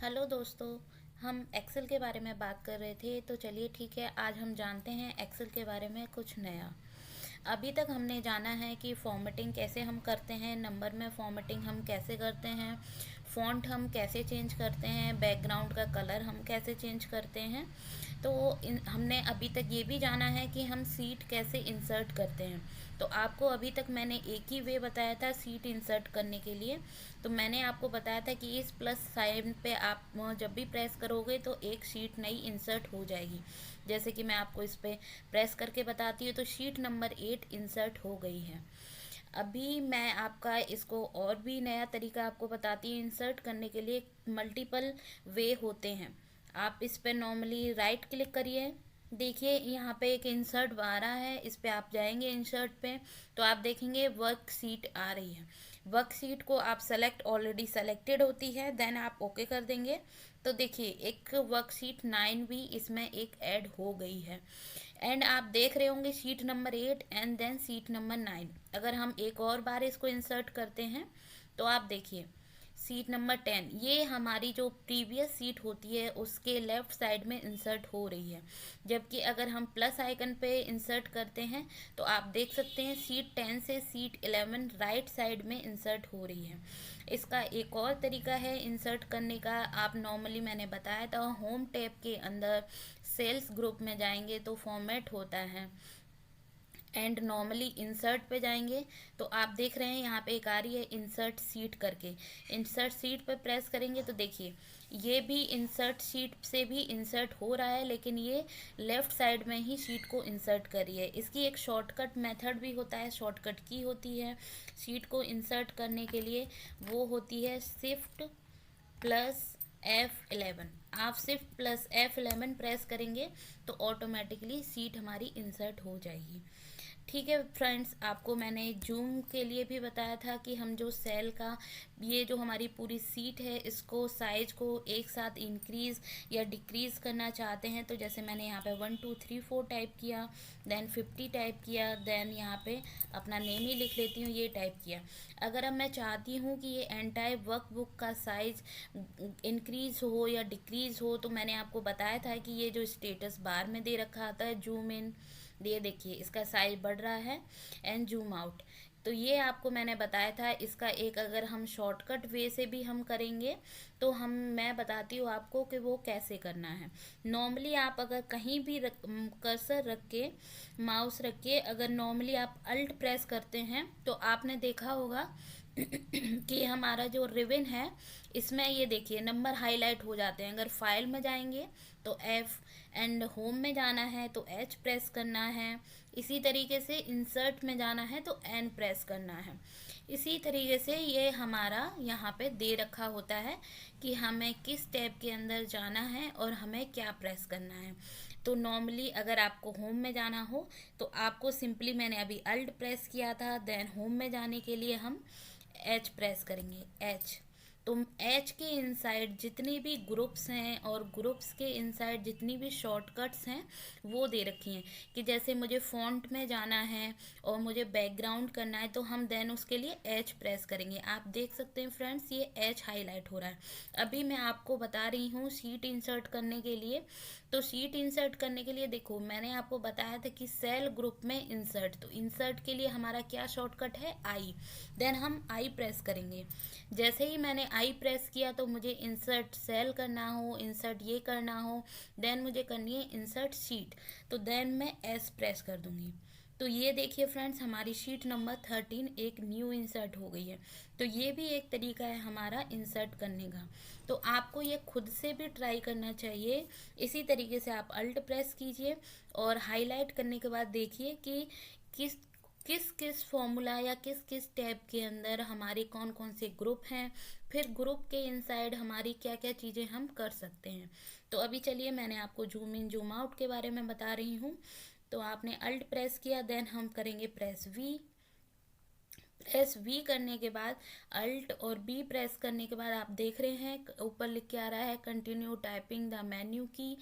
Hello दोस्तों। हम Excel के बारे में बात कर रहे थे, तो चलिए ठीक है, आज हम जानते हैं एक्सेल के बारे में कुछ नया। अभी तक हमने जाना है कि फॉर्मेटिंग कैसे हम करते हैं, नंबर में फॉर्मेटिंग हम कैसे करते हैं, फ़ॉन्ट हम कैसे चेंज करते हैं, बैकग्राउंड का कलर हम कैसे चेंज करते हैं। तो हमने अभी तक ये भी जाना है कि हम सीट कैसे इंसर्ट करते हैं। तो आपको अभी तक मैंने एक ही वे बताया था सीट इंसर्ट करने के लिए। तो मैंने आपको बताया था कि इस प्लस साइन पे आप जब भी प्रेस करोगे तो एक शीट नई इंसर्ट हो जाएगी। जैसे कि मैं आपको इस पर प्रेस करके बताती हूँ, तो शीट नंबर 8 इंसर्ट हो गई है। अभी मैं आपका इसको और भी नया तरीका आपको बताती हूँ। इंसर्ट करने के लिए मल्टीपल वे होते हैं। आप इस पर नॉर्मली राइट क्लिक करिए। देखिए यहाँ पे एक इंसर्ट आ रहा है, इस पे आप जाएंगे इंसर्ट पे, तो आप देखेंगे वर्क शीट आ रही है। वर्क शीट को आप सेलेक्ट, ऑलरेडी सेलेक्टेड होती है, देन आप ओके कर देंगे। तो देखिए एक वर्कशीट 9 भी इसमें एक ऐड हो गई है। एंड आप देख रहे होंगे sheet number 8 and then sheet number 9। अगर हम एक और बार इसको इंसर्ट करते हैं तो आप देखिए सीट नंबर 10 ये हमारी जो प्रीवियस सीट होती है उसके लेफ्ट साइड में इंसर्ट हो रही है। जबकि अगर हम प्लस आइकन पे इंसर्ट करते हैं तो आप देख सकते हैं सीट 10 से सीट 11 राइट साइड में इंसर्ट हो रही है। इसका एक और तरीका है इंसर्ट करने का। आप नॉर्मली मैंने बताया था होम टैब के अंदर सेल्स ग्रुप में जाएंगे तो फॉर्मेट होता है, एंड नॉर्मली इंसर्ट पे जाएंगे तो आप देख रहे हैं यहाँ पे एक आ रही है इंसर्ट सीट करके। इंसर्ट सीट पे प्रेस करेंगे तो देखिए ये भी इंसर्ट शीट से भी इंसर्ट हो रहा है, लेकिन ये लेफ्ट साइड में ही शीट को इंसर्ट करी है। इसकी एक शॉर्टकट मेथड भी होता है, शॉर्टकट की होती है शीट को इंसर्ट करने के लिए, वो होती है शिफ्ट प्लस F11। आप शिफ्ट प्लस F11 प्रेस करेंगे तो ऑटोमेटिकली सीट हमारी इंसर्ट हो जाएगी। ठीक है फ्रेंड्स, आपको मैंने जूम के लिए भी बताया था कि हम जो सेल का ये जो हमारी पूरी सीट है इसको साइज को एक साथ इंक्रीज या डिक्रीज करना चाहते हैं, तो जैसे मैंने यहाँ पे 1 2 3 4 टाइप किया, देन 50 टाइप किया, देन यहाँ पे अपना नेम ही लिख लेती हूँ, ये टाइप किया। अगर अब मैं चाहती हूँ कि ये एंटायर वर्कबुक का साइज इंक्रीज हो या डिक्रीज हो, तो मैंने आपको बताया था कि ये जो स्टेटस बार में दे रखा आता है जूम इन, ये देखिए इसका साइज बढ़ रहा है, एंड जूम आउट। तो ये आपको मैंने बताया था। इसका एक अगर हम शॉर्टकट वे से भी हम करेंगे तो मैं बताती हूँ आपको कि वो कैसे करना है। नॉर्मली आप अगर कहीं भी कर्सर रख के, माउस रख के, अगर नॉर्मली आप अल्ट प्रेस करते हैं तो आपने देखा होगा कि हमारा जो रिबन है इसमें ये देखिए नंबर हाईलाइट हो जाते हैं। अगर फाइल में जाएंगे तो F, एंड होम में जाना है तो H प्रेस करना है। इसी तरीके से इंसर्ट में जाना है तो N प्रेस करना है। इसी तरीके से ये हमारा यहाँ पे दे रखा होता है कि हमें किस टैब के अंदर जाना है और हमें क्या प्रेस करना है। तो नॉर्मली अगर आपको होम में जाना हो तो आपको सिंपली, मैंने अभी अल्ट प्रेस किया था, देन होम में जाने के लिए हम H प्रेस करेंगे, H। तो एच के इनसाइड जितनी भी ग्रुप्स हैं और ग्रुप्स के इनसाइड जितनी भी शॉर्टकट्स हैं वो दे रखी हैं कि जैसे मुझे फ़ॉन्ट में जाना है और मुझे बैकग्राउंड करना है तो हम देन उसके लिए एच प्रेस करेंगे। आप देख सकते हैं फ्रेंड्स ये एच हाईलाइट हो रहा है। अभी मैं आपको बता रही हूँ शीट इंसर्ट करने के लिए। तो शीट इंसर्ट करने के लिए देखो मैंने आपको बताया था कि सेल ग्रुप में इंसर्ट, तो इंसर्ट के लिए हमारा क्या शॉर्टकट है, आई। देन हम आई प्रेस करेंगे। जैसे ही मैंने आई प्रेस किया तो मुझे इंसर्ट सेल करना हो, इंसर्ट ये करना हो, देन मुझे करनी है इंसर्ट शीट, तो देन मैं एस प्रेस कर दूंगी। तो ये देखिए फ्रेंड्स हमारी शीट नंबर 13 एक न्यू इंसर्ट हो गई है। तो ये भी एक तरीका है हमारा इंसर्ट करने का। तो आपको ये खुद से भी ट्राई करना चाहिए। इसी तरीके से आप अल्ट प्रेस कीजिए और हाईलाइट करने के बाद देखिए कि किस किस किस फॉर्मूला या किस किस टैब के अंदर हमारे कौन कौन से ग्रुप हैं, फिर ग्रुप के इनसाइड हमारी क्या क्या चीज़ें हम कर सकते हैं। तो अभी चलिए मैंने आपको जूम इन जूम आउट के बारे में बता रही हूँ। तो आपने अल्ट प्रेस किया, देन हम करेंगे प्रेस वी। प्रेस वी करने के बाद अल्ट और बी प्रेस करने के बाद आप देख रहे हैं ऊपर लिख के आ रहा है कंटिन्यू टाइपिंग द मेन्यू की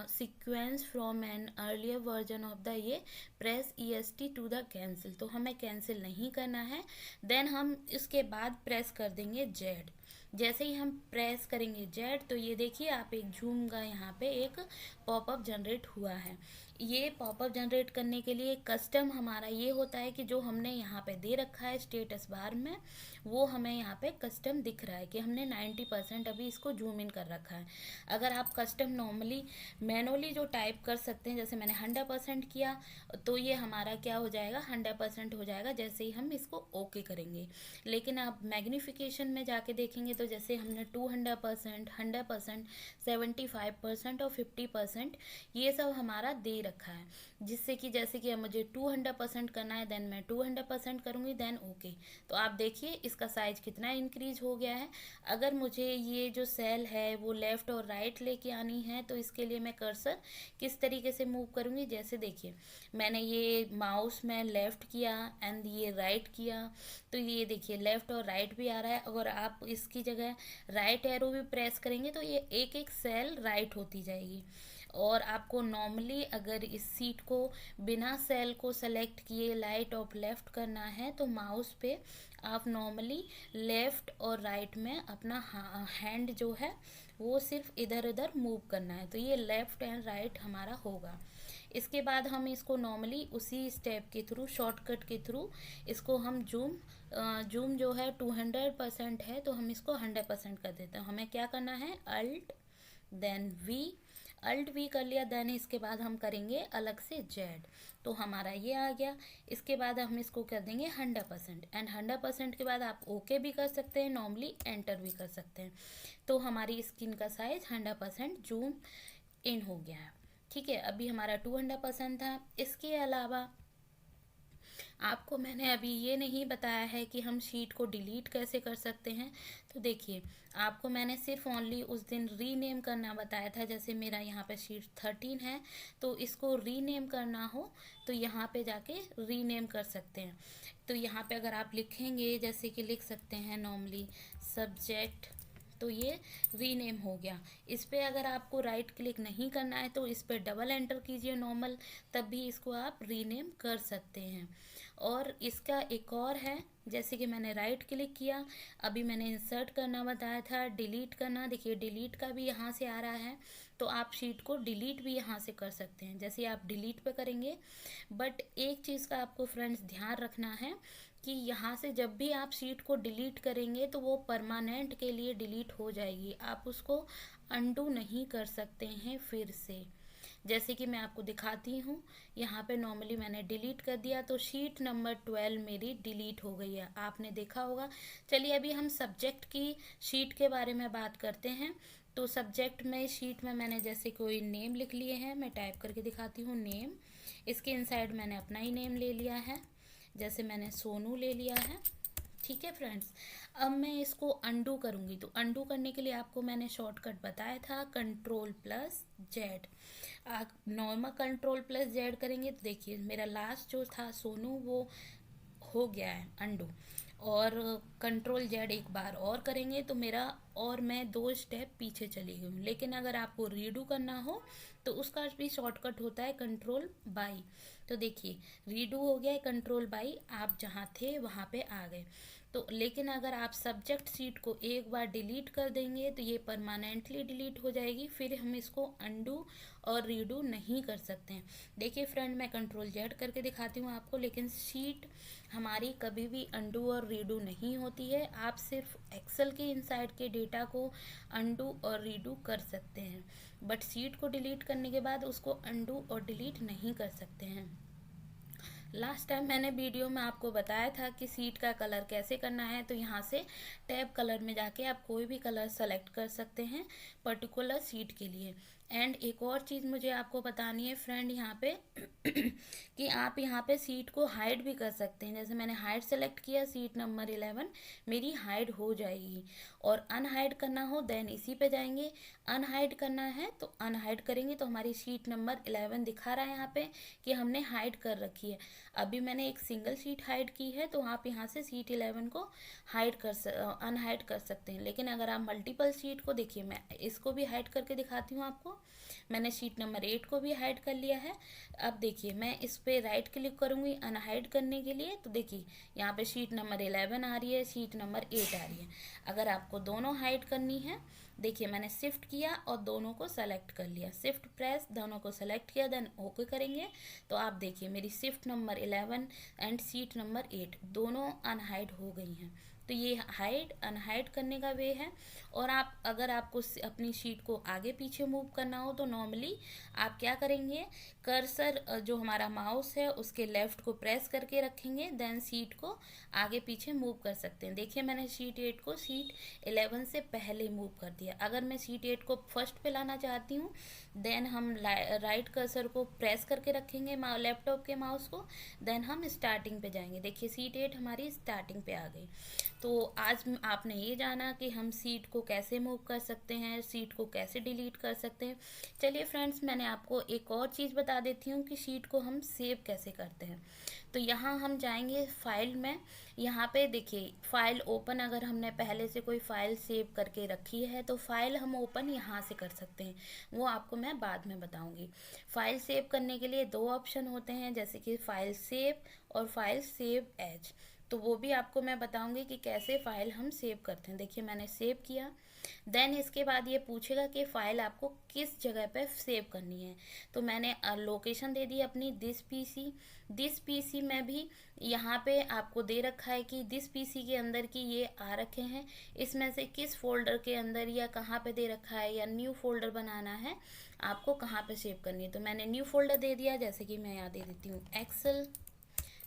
sequence from an earlier version of the ये press EST to the cancel. तो हमें कैंसिल नहीं करना है। देन हम इसके बाद प्रेस कर देंगे जेड। जैसे ही हम प्रेस करेंगे जेड तो ये देखिए आप एक जूम का यहाँ पे एक पॉपअप जनरेट हुआ है। ये पॉपअप जनरेट करने के लिए कस्टम हमारा ये होता है कि जो हमने यहाँ पे दे रखा है स्टेटस बार में वो हमें यहाँ पे कस्टम दिख रहा है कि हमने 90% अभी इसको जूम इन कर रखा है। अगर आप कस्टम नॉर्मली मैनुअली जो टाइप कर सकते हैं, जैसे मैंने 100% किया तो ये हमारा क्या हो जाएगा 100% हो जाएगा जैसे ही हम इसको ओके करेंगे। लेकिन आप मैग्नीफिकेशन में जाके देखेंगे तो जैसे हमने 200%, 100%, 75% और 50% ये सब हमारा दे रखा है, जिससे कि जैसे कि मुझे 200% करना है देन मैं 200% करूँगी देन ओके। तो आप देखिए इसका साइज कितना इंक्रीज हो गया है। अगर मुझे ये जो सेल है वो लेफ़्ट और राइट लेके आनी है तो इसके लिए मैं कर्सर किस तरीके से मूव करूँगी, जैसे देखिए मैंने ये माउस में लेफ़्ट किया एंड ये राइट किया तो ये देखिए लेफ़्ट और राइट भी आ रहा है। अगर आप इसकी जगह राइट एरो भी प्रेस करेंगे तो ये एक एक सेल राइट होती जाएगी। और आपको नॉर्मली अगर इस सीट को बिना सेल को सेलेक्ट किए राइट और लेफ़्ट करना है तो माउस पे आप नॉर्मली लेफ़्ट और राइट में अपना हैंड जो है वो सिर्फ इधर उधर मूव करना है, तो ये लेफ़्ट एंड राइट हमारा होगा। इसके बाद हम इसको नॉर्मली उसी स्टेप के थ्रू शॉर्टकट के थ्रू इसको हम जूम जो है 200% है तो हम इसको 100% कर देते हैं। हमें क्या करना है अल्ट वी कर लिया देन इसके बाद हम करेंगे अलग से जेड, तो हमारा ये आ गया। इसके बाद हम इसको कर देंगे 100% एंड 100% के बाद आप ओके भी कर सकते हैं, नॉर्मली एंटर भी कर सकते हैं। तो हमारी स्क्रीन का साइज 100% जूम इन हो गया है। ठीक है, अभी हमारा 200% था। इसके अलावा आपको मैंने अभी ये नहीं बताया है कि हम शीट को डिलीट कैसे कर सकते हैं। तो देखिए आपको मैंने सिर्फ ओनली उस दिन रीनेम करना बताया था। जैसे मेरा यहाँ पे शीट 13 है तो इसको रीनेम करना हो तो यहाँ पे जाके रीनेम कर सकते हैं। तो यहाँ पे अगर आप लिखेंगे जैसे कि लिख सकते हैं नॉर्मली सब्जेक्ट, तो ये रीनेम हो गया। इस पर अगर आपको राइट क्लिक नहीं करना है तो इस पर डबल एंटर कीजिए नॉर्मल, तब भी इसको आप रीनेम कर सकते हैं। और इसका एक और है, जैसे कि मैंने राइट क्लिक किया, अभी मैंने इंसर्ट करना बताया था, डिलीट करना, देखिए डिलीट का भी यहाँ से आ रहा है तो आप शीट को डिलीट भी यहाँ से कर सकते हैं जैसे आप डिलीट पे करेंगे। बट एक चीज़ का आपको फ्रेंड्स ध्यान रखना है कि यहाँ से जब भी आप शीट को डिलीट करेंगे तो वो परमानेंट के लिए डिलीट हो जाएगी, आप उसको अंडू नहीं कर सकते हैं फिर से। जैसे कि मैं आपको दिखाती हूँ, यहाँ पे नॉर्मली मैंने डिलीट कर दिया तो शीट नंबर 12 मेरी डिलीट हो गई है, आपने देखा होगा। चलिए अभी हम सब्जेक्ट की शीट के बारे में बात करते हैं। तो सब्जेक्ट में शीट में मैंने जैसे कोई नेम लिख लिए हैं, मैं टाइप करके दिखाती हूँ नेम। इसके इनसाइड मैंने अपना ही नेम ले लिया है, जैसे मैंने सोनू ले लिया है। ठीक है फ्रेंड्स, अब मैं इसको अंडू करूँगी तो अंडू करने के लिए आपको मैंने शॉर्टकट बताया था Ctrl+Z। आप नॉर्मल Ctrl+Z करेंगे तो देखिए मेरा लास्ट जो था सोनू वो हो गया है अंडू, और Ctrl+Z एक बार और करेंगे तो मेरा और मैं 2 स्टेप पीछे चली गई हूँ। लेकिन अगर आपको रीडू करना हो तो उसका भी शॉर्टकट होता है Ctrl+Y। तो देखिए रीडू हो गया है Ctrl+Y, आप जहाँ थे वहाँ पे आ गए। तो लेकिन अगर आप सब्जेक्ट शीट को एक बार डिलीट कर देंगे तो ये परमानेंटली डिलीट हो जाएगी, फिर हम इसको अंडू और रीडू नहीं कर सकते हैं। देखिए फ्रेंड मैं Ctrl+Z करके दिखाती हूँ आपको, लेकिन शीट हमारी कभी भी अंडू और रीडू नहीं होती है। आप सिर्फ एक्सेल के इनसाइड के डेटा को अंडू और रीडू कर सकते हैं, बट शीट को डिलीट करने के बाद उसको अंडू और डिलीट नहीं कर सकते हैं। लास्ट टाइम मैंने वीडियो में आपको बताया था कि सीट का कलर कैसे करना है। तो यहाँ से टैब कलर में जाके आप कोई भी कलर सेलेक्ट कर सकते हैं पर्टिकुलर सीट के लिए। एंड एक और चीज़ मुझे आपको बतानी है फ्रेंड यहाँ पे कि आप यहाँ पे सीट को हाइड भी कर सकते हैं। जैसे मैंने हाइड सेलेक्ट किया, सीट नंबर 11 मेरी हाइड हो जाएगी। और अनहाइड करना हो देन इसी पे जाएंगे, अनहाइड करना है तो अनहाइड करेंगे तो हमारी सीट नंबर 11 दिखा रहा है यहाँ पे कि हमने हाइड कर रखी है। अभी मैंने एक सिंगल सीट हाइड की है तो आप यहाँ से सीट 11 को अनहाइड कर सकते हैं। लेकिन अगर आप मल्टीपल सीट को, देखिए मैं इसको भी हाइड करके दिखाती हूँ आपको, मैंने शीट नंबर 8 को भी हाइड कर लिया है। अब देखिए मैं इस पर राइट क्लिक करूँगी अनहाइड करने के लिए, तो देखिए यहाँ पे शीट नंबर 11 आ रही है, शीट नंबर 8 आ रही है। अगर आपको दोनों हाइड करनी है, देखिए मैंने शिफ्ट किया और दोनों को सेलेक्ट कर लिया, शिफ्ट प्रेस दोनों को सेलेक्ट किया, देन ओके करेंगे तो आप देखिए मेरी shift number 11 and sheet number 8 दोनों अनहाइड हो गई हैं। तो ये हाइड अनहाइड करने का वे है। और आप अगर आपको अपनी शीट को आगे पीछे मूव करना हो तो नॉर्मली आप क्या करेंगे, कर्सर जो हमारा माउस है उसके लेफ्ट को प्रेस करके रखेंगे, देन शीट को आगे पीछे मूव कर सकते हैं। देखिए मैंने शीट 8 को शीट 11 से पहले मूव कर दिया। अगर मैं शीट 8 को फर्स्ट पे लाना चाहती हूँ, देन हम राइट कर्सर को प्रेस करके रखेंगे लैपटॉप के माउस को, देन हम स्टार्टिंग पे जाएंगे। देखिए शीट 8 हमारी स्टार्टिंग पे आ गई। तो आज आपने ये जाना कि हम सीट को कैसे मूव कर सकते हैं, सीट को कैसे डिलीट कर सकते हैं। चलिए फ्रेंड्स, मैंने आपको एक और चीज़ बता देती हूँ कि शीट को हम सेव कैसे करते हैं। तो यहाँ हम जाएंगे फाइल में, यहाँ पे देखिए फाइल ओपन, अगर हमने पहले से कोई फाइल सेव करके रखी है तो फाइल हम ओपन यहाँ से कर सकते हैं, वो आपको मैं बाद में बताऊँगी। फाइल सेव करने के लिए दो ऑप्शन होते हैं, जैसे कि फाइल सेव और फाइल सेव एज, तो वो भी आपको मैं बताऊंगी कि कैसे फाइल हम सेव करते हैं। देखिए मैंने सेव किया, देन इसके बाद ये पूछेगा कि फ़ाइल आपको किस जगह पे सेव करनी है। तो मैंने लोकेशन दे दी अपनी दिस पीसी में भी यहाँ पे आपको दे रखा है कि दिस पीसी के अंदर की ये आ रखे हैं, इसमें से किस फोल्डर के अंदर या कहाँ पे दे रखा है, या न्यू फोल्डर बनाना है आपको कहाँ पे सेव करनी है। तो मैंने न्यू फोल्डर दे दिया, जैसे कि मैं यहाँ दे देती हूँ एक्सेल,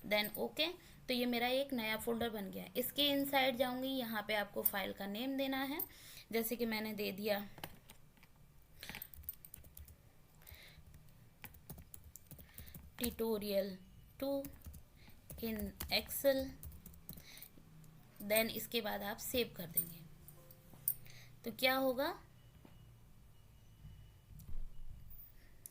देन ओके। तो ये मेरा एक नया फोल्डर बन गया। इसके इनसाइड जाऊंगी, यहाँ पे आपको फाइल का नेम देना है, जैसे कि मैंने दे दिया ट्यूटोरियल 2 इन एक्सेल, देन इसके बाद आप सेव कर देंगे। तो क्या होगा,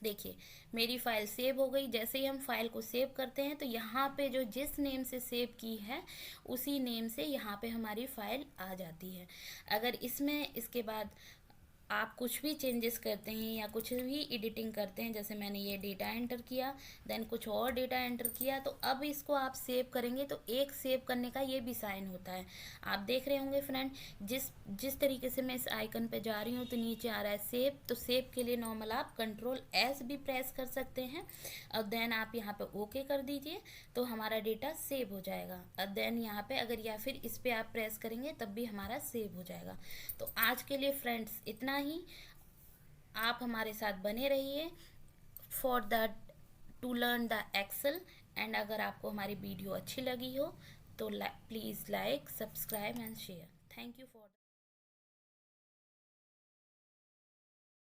देखिए मेरी फाइल सेव हो गई। जैसे ही हम फाइल को सेव करते हैं तो यहाँ पे जो जिस नेम से सेव की है उसी नेम से यहाँ पे हमारी फाइल आ जाती है। अगर इसमें इसके बाद आप कुछ भी चेंजेस करते हैं या कुछ भी एडिटिंग करते हैं, जैसे मैंने ये डेटा एंटर किया, देन कुछ और डेटा एंटर किया, तो अब इसको आप सेव करेंगे तो एक सेव करने का ये भी साइन होता है। आप देख रहे होंगे फ्रेंड, जिस तरीके से मैं इस आइकन पे जा रही हूँ तो नीचे आ रहा है सेव। तो सेव के लिए नॉर्मल आप Ctrl+S भी प्रेस कर सकते हैं और देन आप यहाँ पे ओके कर दीजिए तो हमारा डेटा सेव हो जाएगा। और देन यहाँ पे अगर या फिर इस पर आप प्रेस करेंगे तब भी हमारा सेव हो जाएगा। तो आज के लिए फ्रेंड्स इतना ही। आप हमारे साथ बने रहिए for the to learn the excel. And अगर आपको हमारी वीडियो अच्छी लगी हो तो please like, subscribe and share. Thank you for